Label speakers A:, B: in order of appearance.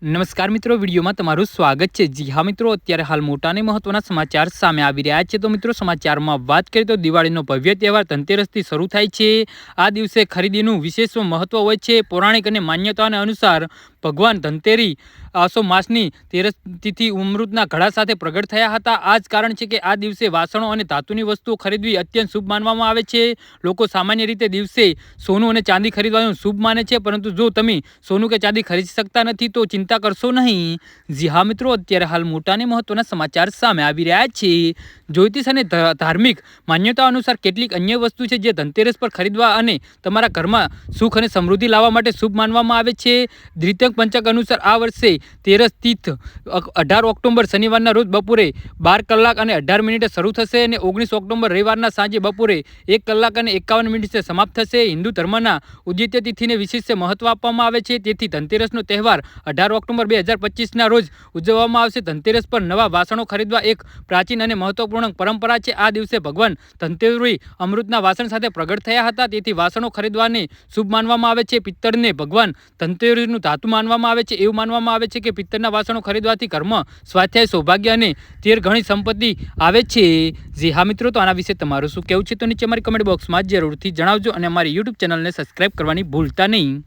A: નમસ્કાર મિત્રો, વિડીયોમાં તમારું સ્વાગત છે। જી હા મિત્રો, અત્યારે હાલ મોટા અને મહત્વના સમાચાર સામે આવી રહ્યા છે। તો મિત્રો, સમાચારમાં વાત કરીએ તો દિવાળીનો ભવ્ય તહેવાર ધનતેરસથી શરૂ થાય છે। આ દિવસે ખરીદીનું વિશેષ મહત્વ હોય છે। પૌરાણિક અને માન્યતાઓને અનુસાર ભગવાન ધનતેરી આસો માસની તેરસ તિથિ અમૃતના ઘડા સાથે પ્રગટ થયા હતા। આ જ કારણ છે કે આ દિવસે વાસણો અને ધાતુની વસ્તુઓ ખરીદવી અત્યંત શુભ માનવામાં આવે છે। લોકો સામાન્ય રીતે દિવસે સોનું અને ચાંદી ખરીદવાનું શુભ માને છે, પરંતુ જો તમે સોનું કે ચાંદી ખરીદી શકતા નથી તો ચિંતા કરશો નહીં। જી હા મિત્રો, અત્યારે હાલ મોટા અને મહત્વના સમાચાર સામે આવી રહ્યા છે। જ્યોતિષ અને ધાર્મિક માન્યતાઓ અનુસાર કેટલીક અન્ય વસ્તુ છે જે ધનતેરસ પર ખરીદવા અને તમારા ઘરમાં સુખ અને સમૃદ્ધિ લાવવા માટે શુભ માનવામાં આવે છે। દ્વિતીય પંચાંગ અનુસાર આ વર્ષે તેરસ તિથિ 18 ઓક્ટોબર શનિવારના રોજ બપોરે 12 કલાક અને 18 મિનિટે શરૂ થશે અને 19 ઓક્ટોબર રવિવારના સાંજે બપોરે 1 કલાક અને 51 મિનિટે સમાપ્ત થશે। હિન્દુ ધર્મના ઉદિત્ય તિથિને વિશેષ મહત્વ આપવામાં આવે છે, તેથી ધનતેરસનો તહેવાર 18 ઓક્ટોબર 2025ના રોજ ઉજવવામાં આવશે। ધનતેરસ પર નવા વાસણો ખરીદવા એક પ્રાચીન અને મહત્વપૂર્ણ પરંપરા છે। આ દિવસે ભગવાન ધનતેરી અમૃતના વાસણ સાથે પ્રગટ થયા હતા, તેથી વાસણો ખરીદવાને શુભ માનવામાં આવે છે। પિત્તળને ભગવાન ધનતેરીનું ધાતુ માનવામાં આવે છે। એવું માનવામાં આવે છે કે પિત્તળના વાસણો ખરીદવાથી ઘરમાં સ્વાસ્થ્ય, સૌભાગ્ય અને ઘણી સંપત્તિ આવે છે। જી હા મિત્રો, તો આના વિશે તમારું શું કહેવું છે તો નીચે અમારી કમેન્ટ બોક્સમાં જરૂરથી જણાવજો અને અમારી યુટ્યુબ ચેનલને સબસ્ક્રાઈબ કરવાની ભૂલતા નહીં।